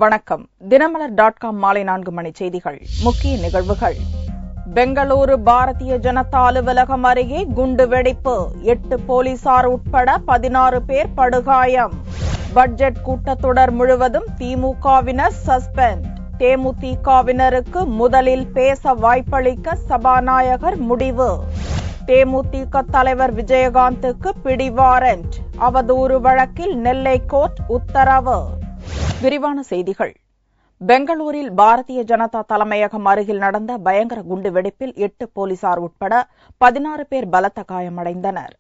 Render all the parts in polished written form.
வணக்கம். தினமலர்.com மாலை 4 மணி செய்திகள். முக்கிய நிகழ்வுகள். பெங்களூரு பாரதிய ஜனதா அலுவலகம் அருகே குண்டு வெடிப்பு. 8 போலீசார் உட்பட 16 பேர் படுகாயம். பட்ஜெட் கூட்டத்தொடர் முழுவதும் திமுகவினர் சஸ்பெண்ட். தேமுதிகவினருக்கு முதலில் பேச வாய்ப்பளிக்க சபாநாயகர் முடிவு. தேமுதிக தலைவர் விஜயகாந்துக்கு பிடிவாரண்ட். அவதூறு வழக்கில் நெல்லை கோர்ட் உத்தரவு. விரிவான செய்திகள். பெங்களூரில் பாரதிய ஜனதா தலைமையகம் அருகில் நடந்த பயங்கர குண்டு வெடிப்பில் 8 போலீசார் உட்பட 16 பேர் பலத்த காயமடைந்தனர்.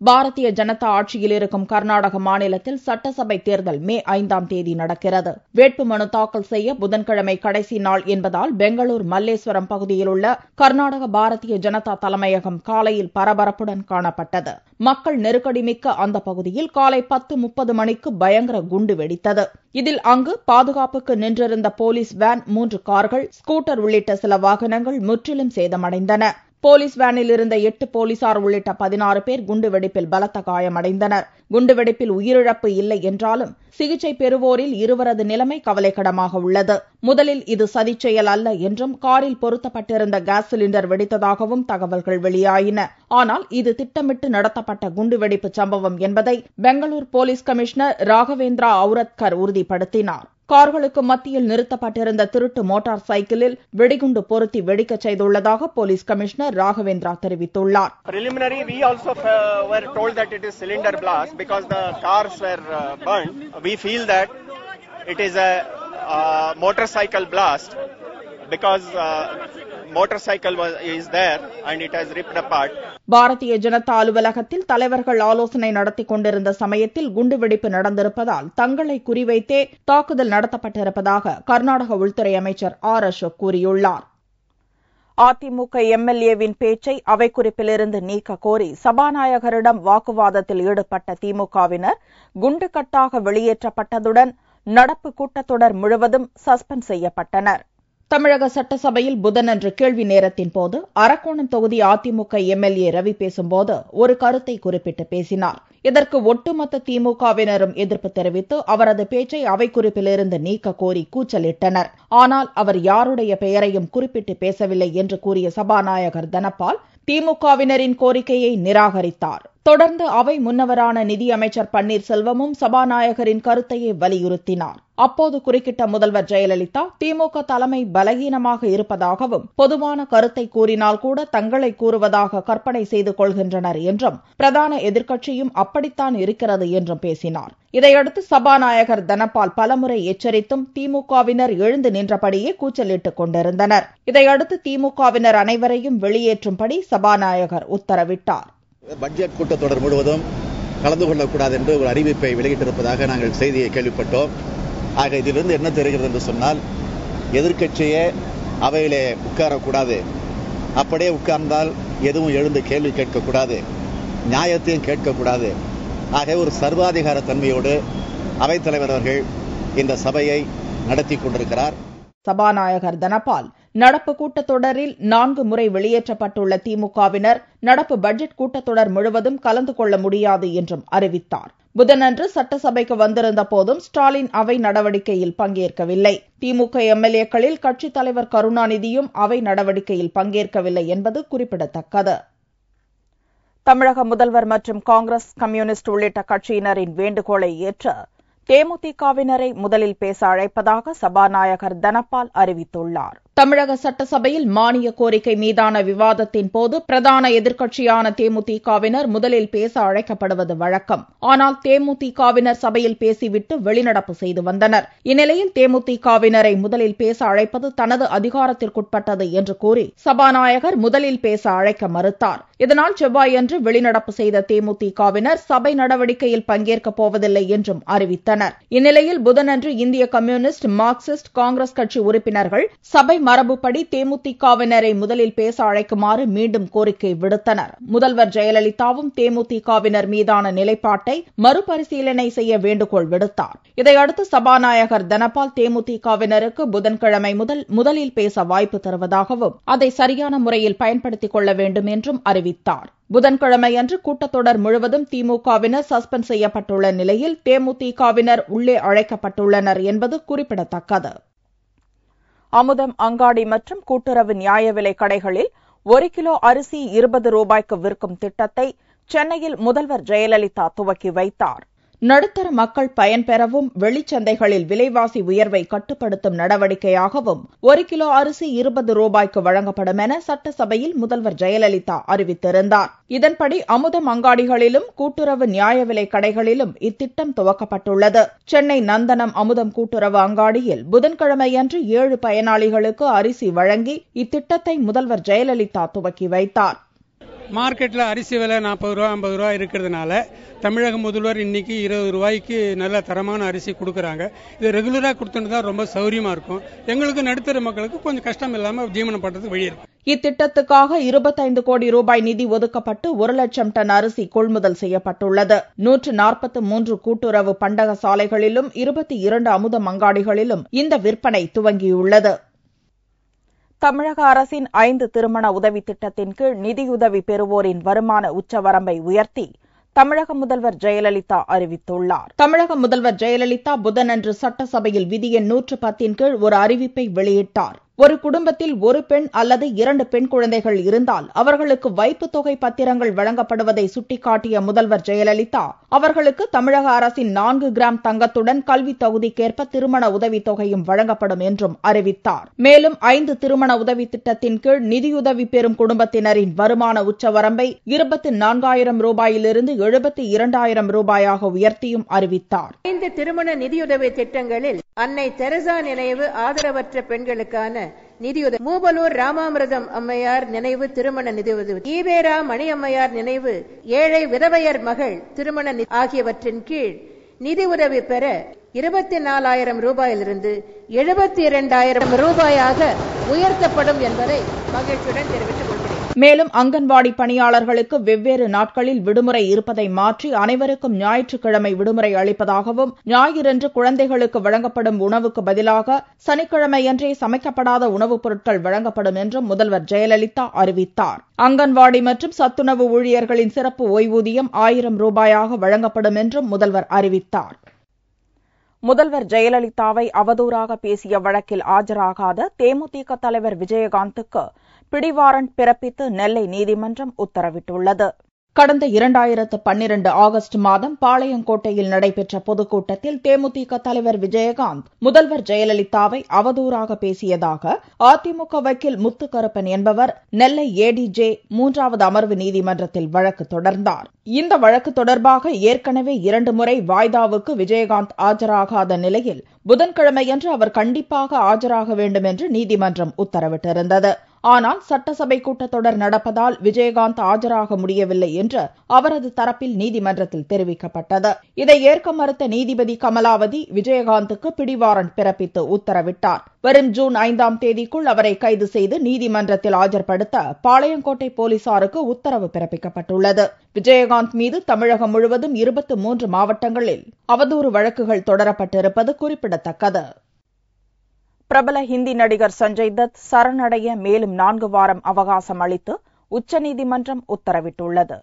பாரதிய ஜனதா ஆட்சியில் இருக்கும் கர்நாடக மாநிலத்தில் சட்டசபை தேர்தல் மே 5ஆம் தேதி நடக்கிறது. வேட்புமனு தாக்கல் செய்ய புதன்கிழமை கடைசி நாள் என்பதால் பெங்களூர் மல்லேஸ்வரம் பகுதியில் உள்ள கர்நாடக பாரதிய ஜனதா தலைமையகம் காலையில் பரபரப்புடன் காணப்பட்டது. மக்கள் நெருக்கடி மிக்க அந்த பகுதியில் காலை 10:30 மணிக்கு பயங்கர குண்டு வெடித்தது. இதில் அங்கு பாதுகாப்புக்கு நின்றிருந்த போலீஸ் வேன், 3 கார்கள், ஸ்கூட்டர் உள்ளிட்ட சில வாகனங்கள் முற்றிலும் சேதமடைந்தன. போலீஸ் வேனில் இருந்த 8 போலீசார் உள்ளிட்ட 16 பேர் குண்டுவெடிப்பில் பலத்த காயமடைந்தனர். குண்டுவெடிப்பில் உயிரிழப்பு இல்லை என்றாலும் சிகிச்சை பெறுவோரில் 2 நிலைமை கவலைக்கிடமாக உள்ளது. முதலில் இது சதிச்செயல் அல்ல என்றும் காரில் பொருத்தப்பட்டிருந்த கேஸ் சிலிண்டர் வெடித்ததாகவும் தகவல்கள் வெளியாயின. ஆனால் இது திட்டமிட்டு நடத்தப்பட்ட குண்டுவெடிப்பு சம்பவம் என்பதை பெங்களூர் போலீஸ் கமிஷனர் ராகவேந்திரா அவுரத்கர் உறுதிப்படுத்தினார். கார்களுக்கு மத்தியில் நிறுத்தப்பட்டிருந்த திருட்டு மோட்டார் சைக்கிளில் வெடிகுண்டு பொருத்தி வெடிக்கச் செய்துள்ளதாக போலீஸ் கமிஷனர் ராகவேந்திரா தெரிவித்துள்ளார். Preliminary, we also were told that it is cylinder blast because the cars were burned. We feel that it is a motorcycle blast because motorcycle is there and it has ripped apart. Bharatiya Janata அலுவலகத்தில் தலைவர்கள் ஆலோசனை நடத்திக் கொண்டிருந்த சமயத்தில் குண்டுவெடிப்பு நடந்திருப்பதால் தங்களை குறிவைத்தே தாக்குதல் நடத்தப்பட்டிருப்பதாக கர்நாடக உள்துறை அமைச்சர் ஆர். அசோக் கூறியுள்ளார். அதிமுக எம்எல்ஏவின் பேச்சை அவைக்குறிப்பிலிருந்து நீக்க கோரி சபாநாயகரிடம் வாக்குவாதத்தில் ஈடுபட்ட திமுகவினர் குண்டுகட்டாக வெளியேற்றப்பட்டதுடன் நடப்பு கூட்டத்தொடர் முழுவதும் சஸ்பெண்ட் செய்யப்பட்டனர். தமிழக சட்டசபையில் புதனன்று கேள்வி நேரத்தின் போது அரக்கோணம் தொகுதி அதிமுக எம்எல்ஏ ரவி பேசும்போது ஒரு கருத்தை குறிப்பிட்டு பேசினார். இதற்கு ஒட்டுமொத்த திமுகவினரும் எதிர்ப்பு தெரிவித்து அவரது பேச்சை அவைக்குறிப்பிலிருந்து நீக்க கோரி கூச்சலிட்டனர். ஆனால் அவர் யாருடைய பெயரையும் குறிப்பிட்டு பேசவில்லை என்று கூறிய சபாநாயகர் தனபால் திமுகவினரின் கோரிக்கையை நிராகரித்தார். தொடர்ந்து அவை முன்னவரான நிதியமைச்சர் பன்னீர்செல்வமும் சபாநாயகரின் கருத்தையே வலியுறுத்தினார். அப்போது குறுக்கிட்ட முதல்வர் ஜெயலலிதா திமுக தலைமை பலகீனமாக இருப்பதாகவும் பொதுவான கருத்தை கூறினால் கூட தங்களை கூறுவதாக கற்பனை செய்து கொள்கின்றனர் என்றும் பிரதான எதிர்க்கட்சியும் அப்படித்தான் இருக்கிறது என்றும் பேசினார். இதையடுத்து சபாநாயகர் தனபால் பலமுறை எச்சரித்தும் திமுகவினர் எழுந்து நின்றபடியே கூச்சலிட்டுக் கொண்டிருந்தனர். இதையடுத்து திமுகவினர் அனைவரையும் வெளியேற்றும்படி சபாநாயகர் உத்தரவிட்டார். பட்ஜெட் கூட்டத்தொடர் முழுவதும் கலந்து கொள்ளக்கூடாது என்று ஒரு அறிவிப்பை வெளியிட்டிருப்பதாக நாங்கள் செய்தியை கேள்விப்பட்டோம். ஆக இதிலிருந்து என்ன தெரிகிறது என்று சொன்னால், எதிர்க்கட்சியே அவையிலே உட்காரக்கூடாது, அப்படியே உட்கார்ந்தால் எதுவும் எழுந்து கேள்வி கேட்கக்கூடாது, நியாயத்தையும் கேட்கக்கூடாது. ஆக ஒரு சர்வாதிகார தன்மையோடு அவைத்தலைவர் அவர்கள் இந்த சபையை நடத்தி கொண்டிருக்கிறார். சபாநாயகர் தனபால் நடப்பு கூட்டத்தொடரில் 4 முறை வெளியேற்றப்பட்டுள்ள திமுகவினர் நடப்பு பட்ஜெட் கூட்டத்தொடர் முழுவதும் கலந்து கொள்ள முடியாது என்றும் அறிவித்தார். புதனன்று சட்டசபைக்கு வந்திருந்த போதும் ஸ்டாலின் அவை நடவடிக்கையில் பங்கேற்கவில்லை. திமுக எம்எல்ஏக்களில் கட்சித் தலைவர் கருணாநிதியும் அவை நடவடிக்கையில் பங்கேற்கவில்லை என்பது குறிப்பிடத்தக்கது. தமிழக முதல்வர் மற்றும் காங்கிரஸ், கம்யூனிஸ்ட் உள்ளிட்ட கட்சியினரின் வேண்டுகோளை ஏற்று தேமுதிகவினரை முதலில் பேச அழைப்பதாக சபாநாயகர் தனபால் அறிவித்துள்ளார். தமிழக சட்டசபையில் மானிய கோரிக்கை மீதான விவாதத்தின் போது பிரதான எதிர்க்கட்சியான தேமுதிகவினர் முதலில் பேச அழைக்கப்படுவது வழக்கம். ஆனால் தேமுதிகவினர் சபையில் பேசிவிட்டு வெளிநடப்பு செய்து வந்தனர். இந்நிலையில் தேமுதிகவினரை முதலில் பேச அழைப்பது தனது அதிகாரத்திற்குட்பட்டது என்று கூறி சபாநாயகர் முதலில் பேச அழைக்க மறுத்தார். இதனால் செவ்வாயன்று வெளிநடப்பு செய்த தேமுதிகவினர் சபை நடவடிக்கையில் பங்கேற்கப் போவதில்லை என்றும் அறிவித்தனர். இந்நிலையில் புதனன்று இந்திய கம்யூனிஸ்ட், மார்க்சிஸ்ட், காங்கிரஸ் கட்சி உறுப்பினர்கள் சபை மரபுப்படி தேமுதிகவினரை முதலில் பேச அழைக்குமாறு மீண்டும் கோரிக்கை விடுத்தனர். முதல்வர் ஜெயலலிதாவும் தேமுதிகவினர் மீதான நிலைப்பாட்டை மறுபரிசீலனை செய்ய வேண்டுகோள் விடுத்தார். இதையடுத்து சபாநாயகர் தனபால் தேமுதிகவினருக்கு புதன்கிழமை முதலில் பேச வாய்ப்பு தருவதாகவும் அதை சரியான முறையில் பயன்படுத்திக் கொள்ள வேண்டும் என்றும் அறிவித்தார். புதன்கிழமையன்று கூட்டத்தொடர் முழுவதும் திமுகவினர் சஸ்பெண்ட் செய்யப்பட்டுள்ள நிலையில் தேமுதிகவினர் உள்ளே அழைக்கப்பட்டுள்ளனர் என்பது குறிப்பிடத்தக்கது. அமுதம், அங்காடி மற்றும் கூட்டுறவு நியாய விலை கடைகளில் 1 கிலோ அரிசி 20 ரூபாய்க்கு விற்கும் திட்டத்தை சென்னையில் முதல்வர் ஜெயலலிதா துவக்கி வைத்தார். நடுத்தர மக்கள் பயன்பெறவும் வெளிச்சந்தைகளில் விலைவாசி உயர்வை கட்டுப்படுத்தும் நடவடிக்கையாகவும் 1 கிலோ அரிசி 20 ரூபாய்க்கு வழங்கப்படும் என சட்டசபையில் முதல்வர் ஜெயலலிதா அறிவித்திருந்தார். இதன்படி அமுதம் அங்காடிகளிலும் கூட்டுறவு நியாய விலை கடைகளிலும் இத்திட்டம் துவக்கப்பட்டுள்ளது. சென்னை நந்தனம் அமுதம் கூட்டுறவு அங்காடியில் புதன்கிழமையன்று 7 பயனாளிகளுக்கு அரிசி வழங்கி இத்திட்டத்தை முதல்வர் ஜெயலலிதா துவக்கி வைத்தார். மார்க்கெட்டில் அரிசி விலை 40 ரூபா 50 ரூபா இருக்கிறதுனால தமிழக முதல்வர் இன்னைக்கு 20 ரூபாய்க்கு நல்ல தரமான அரிசி கொடுக்குறாங்க. இது ரெகுலராக கொடுத்துட்டு தான் ரொம்ப சௌரியமா இருக்கும். எங்களுக்கு நடுத்தர மக்களுக்கு கொஞ்சம் கஷ்டம் இல்லாமல் ஜீவனம் பண்றதுக்கு வழி இருக்கும். இத்திட்டத்துக்காக 25 கோடி ரூபாய் நிதி ஒதுக்கப்பட்டு 1 லட்சம் டன் அரிசி கொள்முதல் செய்யப்பட்டுள்ளது. 143 கூட்டுறவு பண்டக சாலைகளிலும் 22 அமுதம் அங்காடிகளிலும் இந்த விற்பனை துவங்கியுள்ளது. தமிழக அரசின் 5 திருமண உதவி திட்டத்தின் கீழ் நிதியுதவி பெறுவோரின் வருமான உச்சவரம்பை உயர்த்தி தமிழக முதல்வர் ஜெயலலிதா அறிவித்துள்ளார். தமிழக முதல்வர் ஜெயலலிதா புதனன்று சட்டசபையில் விதி எண் 110 கீழ் ஒரு அறிவிப்பை வெளியிட்டார். ஒரு குடும்பத்தில் ஒரு பெண் அல்லது 2 பெண் குழந்தைகள் இருந்தால் அவர்களுக்கு வைப்புத் தொகை பத்திரங்கள் வழங்கப்படுவதை சுட்டிக்காட்டிய முதல்வர் ஜெயலலிதா அவர்களுக்கு தமிழக அரசின் 4 கிராம் தங்கத்துடன் கல்வி தகுதிக்கேற்ப திருமண உதவித் தொகையும் வழங்கப்படும் என்றும் அறிவித்தார். மேலும் 5 திருமண உதவி திட்டத்தின் கீழ் நிதியுதவி பெறும் குடும்பத்தினரின் வருமான உச்சவரம்பை 24,000 ரூபாயிலிருந்து 72,000 ரூபாயாக உயர்த்தியும் அறிவித்தார். 5 திருமண நிதியுதவி திட்டங்களில் அன்னை தெரசா நினைவு ஆதரவற்ற பெண்களுக்கான நிதியுதவி, மூவலூர் ராமாமிர்தம் அம்மையார் நினைவு திருமண நிதியுதவி, ஈவேரா மணி அம்மையார் நினைவு ஏழை விதவையர் மகள் திருமண ஆகியவற்றின் கீழ் நிதி உதவி பெற 24,000 ரூபாயிலிருந்து 72,000 ரூபாயாக உயர்த்தப்படும் என்பதை மகிழ்ச்சியுடன் தெரிவித்துக் கொள்கிறேன். மேலும் அங்கன்வாடி பணியாளர்களுக்கு வெவ்வேறு நாட்களில் விடுமுறை இருப்பதை மாற்றி அனைவருக்கும் ஞாயிற்றுக்கிழமை விடுமுறை அளிப்பதாகவும் ஞாயிறன்று குழந்தைகளுக்கு வழங்கப்படும் உணவுக்கு பதிலாக சனிக்கிழமையன்றே சமைக்கப்படாத உணவுப் பொருட்கள் வழங்கப்படும் என்றும் முதல்வர் ஜெயலலிதா அறிவித்தார். அங்கன்வாடி மற்றும் சத்துணவு ஊழியர்களின் சிறப்பு ஓய்வூதியம் 1,000 ரூபாயாக வழங்கப்படும் என்றும் முதல்வர் அறிவித்தார். முதல்வர் ஜெயலலிதாவை அவதூறாக பேசிய வழக்கில் ஆஜராகாத தேமுதிக தலைவர் விஜயகாந்துக்கு பிடிவாரண்ட் பிறப்பித்து நெல்லை நீதிமன்றம் உத்தரவிட்டுள்ளது. கடந்த 2012 ஆகஸ்ட் மாதம் பாளையங்கோட்டையில் நடைபெற்ற பொதுக்கூட்டத்தில் தேமுதிக தலைவர் விஜயகாந்த் முதல்வர் ஜெயலலிதாவை அவதூறாக பேசியதாக அதிமுக வக்கீல் முத்துக்கருப்பன் என்பவர் நெல்லை ஏடிஜே 3வது அமர்வு நீதிமன்றத்தில் வழக்கு தொடர்ந்தார். இந்த வழக்கு தொடர்பாக ஏற்கனவே 2 முறை வாய்தாவுக்கு விஜயகாந்த் ஆஜராகாத நிலையில் புதன்கிழமையன்று அவர் கண்டிப்பாக ஆஜராக வேண்டும் என்று நீதிமன்றம் உத்தரவிட்டிருந்தது. ஆனால் சட்டசபை கூட்டத்தொடர் நடப்பதால் விஜயகாந்த் ஆஜராக முடியவில்லை என்று அவரது தரப்பில் நீதிமன்றத்தில் தெரிவிக்கப்பட்டது. இதை ஏற்க மறுத்த நீதிபதி கமலாவதி விஜயகாந்துக்கு பிடிவாரண்ட் பிறப்பித்து உத்தரவிட்டார். வரும் ஜூன் 5ஆம் தேதிக்குள் அவரை கைது செய்து நீதிமன்றத்தில் ஆஜர்படுத்த பாளையங்கோட்டை போலீசாருக்கு உத்தரவு பிறப்பிக்கப்பட்டுள்ளது. விஜயகாந்த் மீது தமிழகம் முழுவதும் 23 மாவட்டங்களில் அவதூறு வழக்குகள் தொடரப்பட்டிருப்பது குறிப்பிடத்தக்கது. பிரபல ஹிந்தி நடிகர் சஞ்சய் தத் சரணடைய மேலும் 4 வாரம் அவகாசம் அளித்து உச்சநீதிமன்றம் உத்தரவிட்டுள்ளது.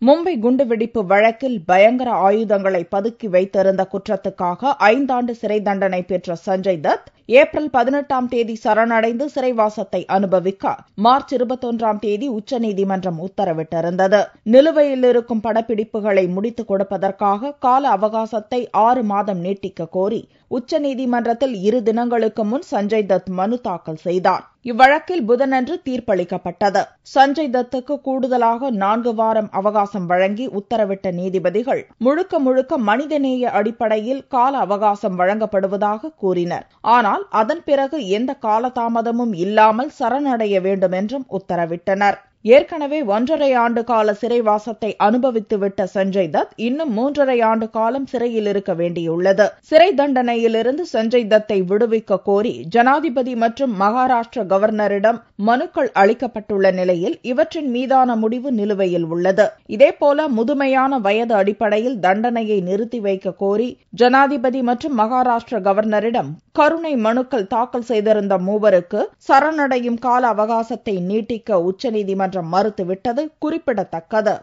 மும்பை குண்டுவெடிப்பு வழக்கில் பயங்கர ஆயுதங்களை பதுக்கி வைத்திருந்த குற்றத்துக்காக 5 ஆண்டு சிறை தண்டனை பெற்ற சஞ்சய் தத் ஏப்ரல் 18ஆம் தேதி சரணடைந்து சிறைவாசத்தை அனுபவிக்க மார்ச் 21ஆம் தேதி உச்சநீதிமன்றம் உத்தரவிட்டிருந்தது. நிலுவையில் இருக்கும் படப்பிடிப்புகளை முடித்துக் கொடுப்பதற்காக கால அவகாசத்தை 6 மாதம் நீட்டிக்க கோரி உச்சநீதிமன்றத்தில் 2 தினங்களுக்கு முன் சஞ்சய் தத் மனு தாக்கல் செய்தார். இவ்வழக்கில் புதனன்று தீர்ப்பளிக்கப்பட்டது. சஞ்சய் தத்துக்கு கூடுதலாக 4 வாரம் அவகாசம் வழங்கி உத்தரவிட்ட நீதிபதிகள் முழுக்க முழுக்க மனிதநேய அடிப்படையில் கால அவகாசம் வழங்கப்படுவதாக கூறினர். ஆனால் அதன் பிறகு எந்த காலதாமதமும் இல்லாமல் சரணடைய வேண்டும் என்றும் உத்தரவிட்டனர். ஏற்கனவே 1.5 ஆண்டு கால சிறைவாசத்தை அனுபவித்துவிட்ட சஞ்சய் தத் இன்னும் 3.5 ஆண்டு காலம் சிறையில் இருக்க வேண்டியுள்ளது. சிறை தண்டனையிலிருந்து சஞ்சய் தத்தை விடுவிக்க கோரி ஜனாதிபதி மற்றும் மகாராஷ்டிர கவர்னரிடம் மனுக்கள் அளிக்கப்பட்டுள்ள நிலையில் இவற்றின் மீதான முடிவு நிலுவையில் உள்ளது. இதேபோல முதுமையான வயது அடிப்படையில் தண்டனையை நிறுத்தி வைக்க கோரி ஜனாதிபதி மற்றும் மகாராஷ்டிர கவர்னரிடம் கருணை மனுக்கள் தாக்கல் செய்திருந்த மூவருக்கு சரணடையும் கால அவகாசத்தை நீட்டிக்க உச்சநீதிமன்றம் மறுத்துவிட்டது குறிப்பிடத்தக்கது.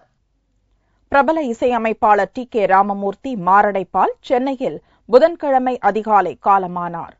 பிரபல இசையமைப்பாளர் டி. கே. ராமமூர்த்தி மாரடைப்பால் சென்னையில் புதன்கிழமை அதிகாலை காலமானார்.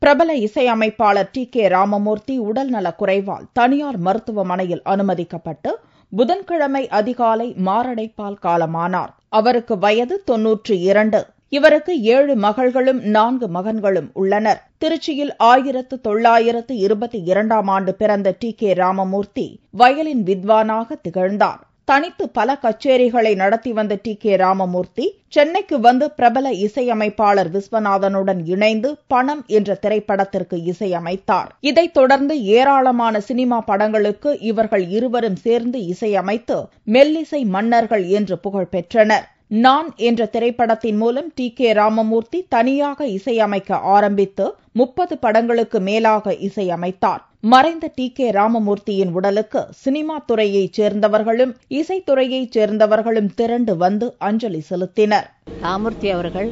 பிரபல இசையமைப்பாளர் டி. கே. ராமமூர்த்தி உடல்நலக் குறைவால் தனியார் மருத்துவமனையில் அனுமதிக்கப்பட்டு புதன்கிழமை அதிகாலை மாரடைப்பால் காலமானார். அவருக்கு வயது 92. இவருக்கு 7 மகள்களும் 4 மகன்களும் உள்ளனர். திருச்சியில் 1922ஆம் ஆண்டு பிறந்த டி. கே. ராமமூர்த்தி வயலின் வித்வானாக திகழ்ந்தார். தனித்து பல கச்சேரிகளை நடத்தி வந்த டி. கே. ராமமூர்த்தி சென்னைக்கு வந்து பிரபல இசையமைப்பாளர் விஸ்வநாதனுடன் இணைந்து பணம் என்ற திரைப்படத்திற்கு இசையமைத்தார். இதைத் தொடர்ந்து ஏராளமான சினிமா படங்களுக்கு இவர்கள் இருவரும் சேர்ந்து இசையமைத்து மெல்லிசை மன்னர்கள் என்று புகழ் பெற்றனர். நான் என்ற திரைப்படத்தின் மூலம் டி. கே. ராமமூர்த்தி தனியாக இசையமைக்க ஆரம்பித்து 30 படங்களுக்கு மேலாக இசையமைத்தார். மறைந்த டி. கே. ராமமூர்த்தியின் உடலுக்கு சினிமா துறையைச் சேர்ந்தவர்களும் இசைத்துறையைச் சேர்ந்தவர்களும் திரண்டு வந்து அஞ்சலி செலுத்தினர். ராமமூர்த்தி அவர்கள்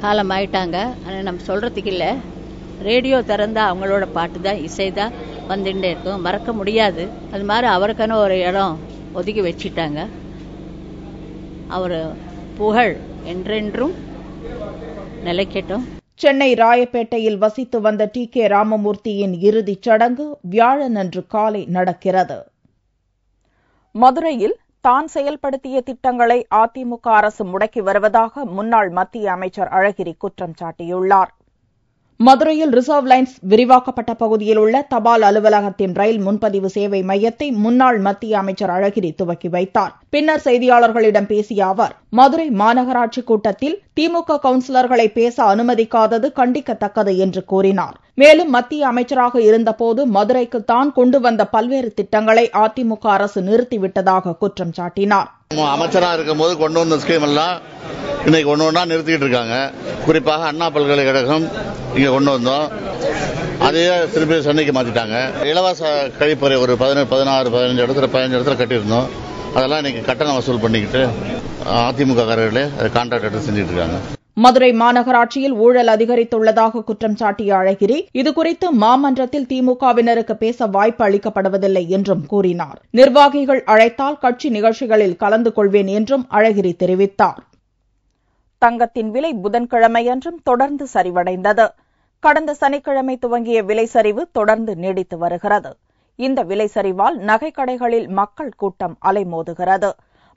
காலமாயிட்டாங்க. நம்ம சொல்றதுக்கு இல்ல, ரேடியோ திறந்தா அவங்களோட பாட்டு தான், இசை தான் வந்துட்டே இருக்கும், மறக்க முடியாது. அது மாதிரி அவருக்கான ஒரு இடம் ஒதுக்கி வச்சிட்டாங்க. அவர் புகழ் என்றென்றும் நிலைக்கட்டும். சென்னை ராயப்பேட்டையில் வசித்து வந்த டி. கே. ராமமூர்த்தியின் இறுதிச் சடங்கு வியாழனன்று காலை நடக்கிறது. மதுரையில் தான் செயல்படுத்திய திட்டங்களை அதிமுக அரசு முடக்கி வருவதாக முன்னாள் மத்திய அமைச்சர் அழகிரி குற்றம் சாட்டியுள்ளார். மதுரையில் ரிசர்வ் லைன்ஸ் விரிவாக்கப்பட்ட பகுதியில் உள்ள தபால் அலுவலகத்தின் ரயில் முன்பதிவு சேவை மையத்தை முன்னாள் மத்திய அமைச்சர் அழகிரி துவக்கி வைத்தார். பின்னர் செய்தியாளர்களிடம் பேசிய அவர், மதுரை மாநகராட்சி கூட்டத்தில் திமுக கவுன்சிலர்களை பேச அனுமதிக்காதது கண்டிக்கத்தக்கது என்று கூறினார். மேலும் மத்திய அமைச்சராக இருந்தபோது மதுரைக்கு தான் கொண்டு வந்த பல்வேறு திட்டங்களை அதிமுக அரசு நிறுத்திவிட்டதாக குற்றம் சாட்டினார். அமைச்சராக இருக்கும் போது கொண்டு வந்த ஸ்கீம் எல்லாம் இன்னைக்கு ஒன்னொன்னா நிறுத்திட்டு இருக்காங்க. குறிப்பாக அண்ணா பல்கலைக்கழகம் இங்க கொண்டு வந்தோம், அதையே திருப்பி சென்னைக்கு மாத்திட்டாங்க. இலவச கழிப்பறை ஒரு 15 இடத்துல கட்டியிருந்தோம். அதெல்லாம் இன்னைக்கு கட்டணம் வசூல் பண்ணிக்கிட்டு அதிமுக காரர்களே கான்ட்ராக்ட் எடுத்து செஞ்சுட்டு இருக்காங்க. மதுரை மாநகராட்சியில் ஊழல் அதிகரித்துள்ளதாக குற்றம் சாட்டிய அழகிரி, இதுகுறித்து மாமன்றத்தில் திமுகவினருக்கு பேச வாய்ப்பு அளிக்கப்படுவதில்லை என்றும் கூறினார். நிர்வாகிகள் அழைத்தால் கட்சி நிகழ்ச்சிகளில் கலந்து கொள்வேன் என்றும் அழகிரி தெரிவித்தார். தங்கத்தின் விலை புதன்கிழமையன்றும் தொடர்ந்து சரிவடைந்தது. கடந்த சனிக்கிழமை துவங்கிய விலை சரிவு தொடர்ந்து நீடித்து வருகிறது. இந்த விலை சரிவால் நகைக்கடைகளில் மக்கள் கூட்டம் அலைமோதுகிறது.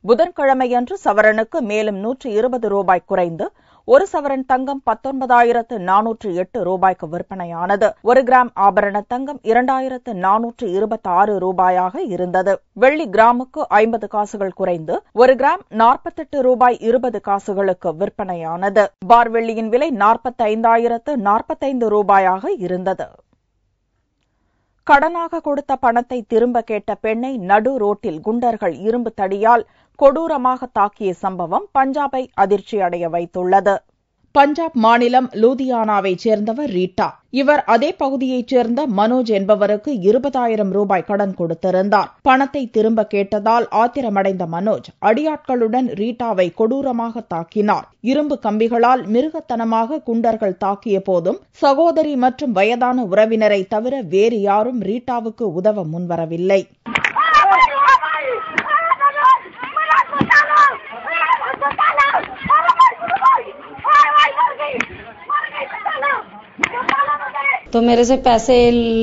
புதன்கிழமையன்று சவரனுக்கு மேலும் 120 ரூபாய் குறைந்து 1 சவரன் தங்கம் 19,408 ரூபாய்க்கு விற்பனையானது. 1 கிராம் ஆபரண தங்கம் 2,426 ரூபாயாக இருந்தது. வெள்ளி கிராமுக்கு 50 காசுகள் குறைந்து 1 கிராம் 48 ரூபாய் 20 காசுகளுக்கு விற்பனையானது. பார் வெள்ளியின் விலை 45,045 ரூபாயாக இருந்தது. கடனாக கொடுத்த பணத்தை திரும்ப கேட்ட பெண்ணை நடு ரோட்டில் குண்டர்கள் இரும்பு தடியால் கொடூரமாக தாக்கிய சம்பவம் பஞ்சாபை அதிர்ச்சியடைய வைத்துள்ளது. பஞ்சாப் மாநிலம் லூதியானாவைச் சேர்ந்தவர் ரீட்டா. இவர் அதே பகுதியைச் சேர்ந்த மனோஜ் என்பவருக்கு 20,000 ரூபாய் கடன் கொடுத்திருந்தார். பணத்தை திரும்ப கேட்டதால் ஆத்திரமடைந்த மனோஜ் அடியாட்களுடன் ரீட்டாவை கொடூரமாக தாக்கினார். இரும்பு கம்பிகளால் மிருகத்தனமாக குண்டர்கள் தாக்கிய போதும் சகோதரி மற்றும் வயதான உறவினரை தவிர வேறு யாரும் ரீட்டாவுக்கு உதவ முன்வரவில்லை. तो मेरे से पैसे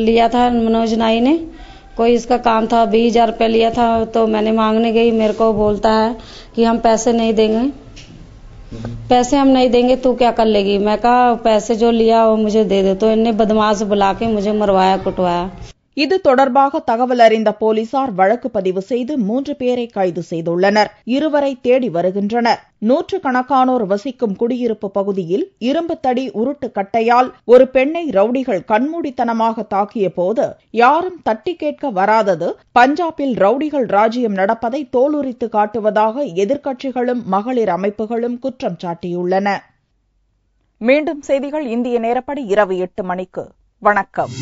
लिया था मनोज नाई ने, कोई इसका काम था, 20,000 रुपये लिया था। तो मैंने मांगने गई, मेरे को बोलता है कि हम पैसे नहीं देंगे, पैसे हम नहीं देंगे, तू क्या कर लेगी। मैं कहा पैसे जो लिया वो मुझे दे दे। तो इनने बदमाश बुला के मुझे मरवाया कुटवाया. இது தொடர்பாக தகவல் அறிந்த போலீசார் வழக்கு பதிவு செய்து 3 பேரை கைது செய்துள்ளனர். 2 தேடி வருகின்றனர். நூற்றுக்கணக்கானோர் வசிக்கும் குடியிருப்பு பகுதியில் இரும்பு தடி உருட்டு கட்டையால் ஒரு பெண்ணை ரவுடிகள் கண்மூடித்தனமாக தாக்கிய போது யாரும் தட்டி கேட்க வராதது பஞ்சாபில் ரவுடிகள் ராஜ்யம் நடப்பதை தோலுரித்து காட்டுவதாக எதிர்க்கட்சிகளும் மகளிர் அமைப்புகளும் குற்றம் சாட்டியுள்ளன. மீண்டும் செய்திகள் இந்திய நேரப்படி இரவு 8 மணிக்கு. வணக்கம்.